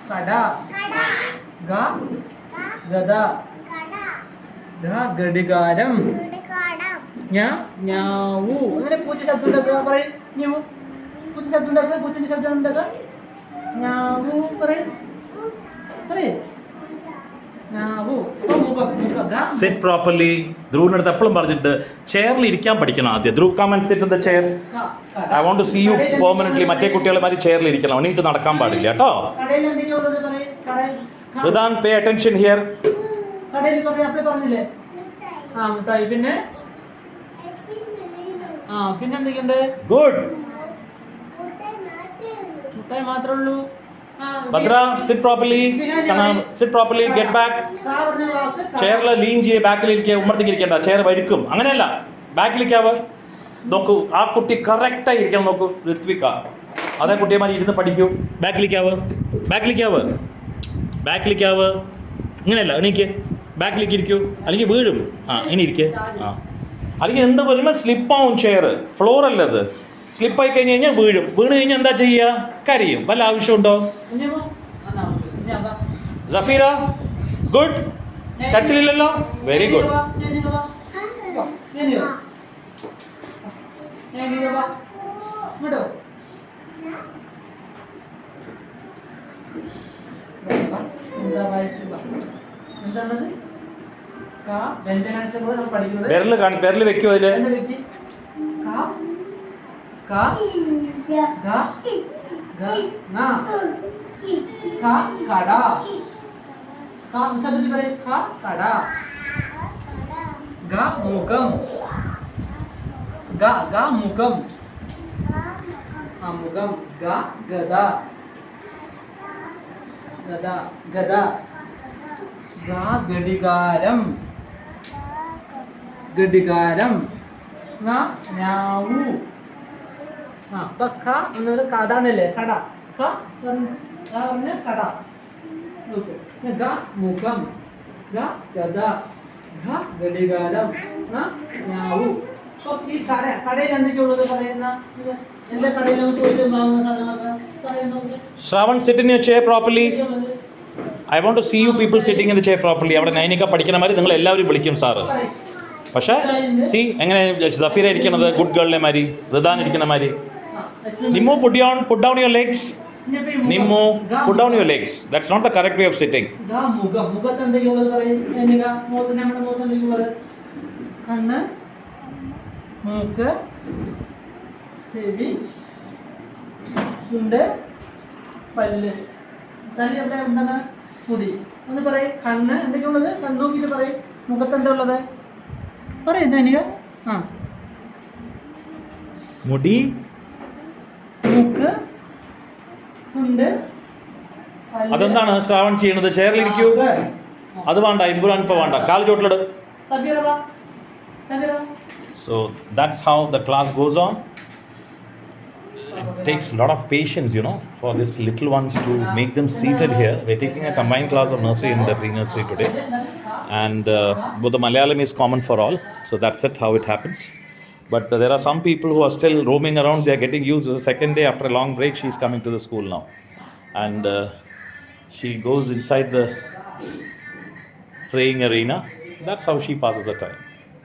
കട. ഗദ. ഘടികാരം. ഞാവു. അങ്ങനെ പൂച്ച ശബ്ദം ഉണ്ടാക്കുക പറയും. പൂച്ച ശബ്ദം ഉണ്ടാക്കുക. പൂച്ചന്റെ ശബ്ദം ഉണ്ടാക്കുക. ഞാവു പറയും. Sit properly. ധ്രുവിന്റെ അടുത്ത് എപ്പോഴും പറഞ്ഞിട്ട് ചെയറിൽ ഇരിക്കാൻ പഠിക്കണം ആദ്യം. Dhruv come and sit in the chair. I want to see you permanently. മറ്റേ കുട്ടികളെ മാതിരി ചെയറിൽ ഇരിക്കണം. എണീറ്റ് നടക്കാൻ പാടില്ല കേട്ടോ. Ridhan pay attention here. പിന്നെ എന്തൊക്കെയുണ്ട്? ഗുഡ്. മുട്ടായി മാത്രമേ ഉള്ളൂ. Bhadra sit properly. Sit properly. Get back. ചെയറിൽ ലീൻ ചെയ്യേ. ബാക്കിലിരിക്കുക. ഉമ്മറത്തേക്ക് ഇരിക്കേണ്ട. ചെയർ വരിക്കും. അങ്ങനെയല്ല, ബാക്കിലിരിക്കാവ്. നോക്കൂ, ആ കുട്ടി കറക്റ്റായി ഇരിക്കണം. നോക്കൂ ഋത്വിക, അതേ കുട്ടിയെമാരി ഇരുന്ന് പഠിക്കൂ. ബാക്കിലിരിക്കാവ്. ഇങ്ങനെയല്ല, എണീക്ക്. ബാക്കിലേക്ക് ഇരിക്കൂ, അല്ലെങ്കിൽ വീഴും. ഇനി ഇരിക്കേ. അല്ലെങ്കിൽ എന്ത് വരുമ്പോൾ സ്ലിപ്പാവും ചെയർ. ഫ്ലോർ അല്ല അത്. സ്ലിപ്പായി കഴിഞ്ഞ് കഴിഞ്ഞാൽ വീഴും. വീണ് കഴിഞ്ഞാൽ എന്താ ചെയ്യുക? കരയും. വല്ല ആവശ്യമുണ്ടോ? സഫീറ ഗുഡ്. കരച്ചിലില്ലല്ലോ. Very good. വിരല് വെക്കൂ. അതില് മുഖം. ഗദ. ഘടികാരം. ഞാവു. കടന്നല്ലേ? കട. കട. മുഖം. ഗദ. ഘടികാരം. ഞാവു. ഈ കടയിൽ എന്തൊക്കെയുള്ളത് പറയുന്ന എല്ലാ കടയിലും Shravan, sit in your chair properly. I want to see you people sitting in the chair properly. അവിടെ നൈനിക പഠിക്കണ മാതിരി നിങ്ങൾ എല്ലാവരും വിളിക്കും സാറ്. പക്ഷേ സി എങ്ങനെ സഫീറ ഇരിക്കണത് ഗുഡ് ഗേളിനെ മാതിരി, റിദാൻ ഇരിക്കണ മാതിരി. Nimmu put down your legs. Nimmu put down your legs. That's not the correct way of sitting. മുഖത്ത് എന്തൊക്കെയുള്ളത് പറയും. മുഖത്ത് നമ്മുടെ മുഖത്ത് എന്തൊക്കെയുള്ളത്? കണ്ണ്, മൂക്ക്, ചെവി, ചുണ്ട്, പല്ല്. തലയിൽ എവിടെ എന്താണ്? മുടി. ഒന്ന് പറയും. കണ്ണ് എന്തൊക്കെയുള്ളത്? കണ്ണ് നോക്കിയിട്ട് പറയും. മുഖത്ത് എന്താ ഉള്ളത്? പറയും നൈനിക. മുടി, മൂക്ക്, ചുണ്ട്. അതെന്താണ് ശ്രാവൺ ചെയ്യണത്? ചെയറിലിരിക്കൂ. അത് വേണ്ട, ഇമ്പുറാൻ ഇപ്പോൾ വേണ്ട. കാൽ ചോട്ടിലിട്. So that's how the class goes on. It takes a lot of patience, for these little ones to make them seated here. We're taking a combined class of nursery and pre-nursery today. And both the Malayalam is common for all. So that's it, how it happens. But there are some people who are still roaming around. They are getting used. The second day after a long break, she's coming to the school now. And she goes inside the praying arena. That's how she passes the time.